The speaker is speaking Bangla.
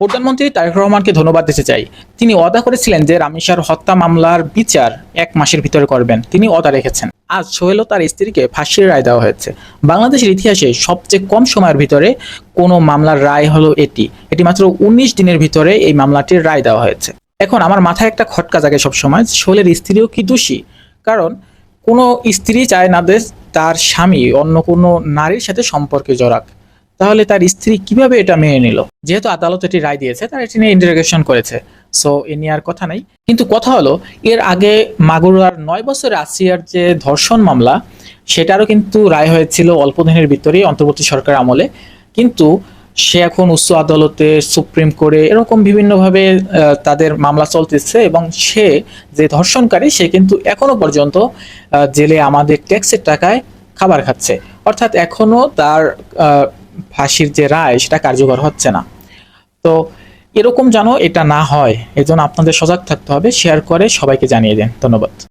প্রধানমন্ত্রী তারেক রহমানকে ধন্যবাদ দিতে চাই। তিনি ওয়াদা করেছিলেন যে রামিসার হত্যা মামলার বিচার ১ মাসের ভিতরে করবেন। তিনি ওয়াদা রেখেছেন। আজ সোহেল ও তার স্ত্রীকে ফাঁসির রায় দেওয়া হয়েছে। বাংলাদেশের ইতিহাসে সবচেয়ে কম সময়ের ভিতরে কোনো মামলার রায় হলো এটি। এটি মাত্র ১৯ দিনের ভিতরে এই মামলাটির রায় দেওয়া হয়েছে। এখন আমার মাথায় একটা খটকা জাগে সবসময়, সোহেলের স্ত্রীও কি দোষী? কারণ কোনো স্ত্রী চায় না যে তার স্বামী অন্য কোনো নারীর সাথে সম্পর্কে জড়াক। তাহলে তার স্ত্রী কিভাবে এটা মেনে নিল? যেহেতু আদালত এটি রায় দিয়েছে, তারা এটি নিয়ে ইন্টারোগেশন করেছে, সো এ নিয়ে আর কথা নাই। কিন্তু কথা হলো, এর আগে মাগুরার ৯ বছরের আসিয়ার যে ধর্ষণ মামলা, সেটারও কিন্তু রায় হয়েছিল অল্প দিনের ভিতরেই, অন্তর্বর্তী সরকার আমলে। কিন্তু সে এখন উচ্চ আদালতে, সুপ্রিম কোর্টে, এরকম বিভিন্নভাবে তাদের মামলা চলতেছে, এবং সে যে ধর্ষণকারী, সে কিন্তু এখনো পর্যন্ত জেলে আমাদের ট্যাক্সের টাকায় খাবার খাচ্ছে। অর্থাৎ এখনো তার ফাঁসির যে রায়, সেটা কার্যকর হচ্ছে না। তো এরকম যেন এটা না হয়, এজন্য আপনাদের সজাগ থাকতে হবে। শেয়ার করে সবাইকে জানিয়ে দিন। ধন্যবাদ।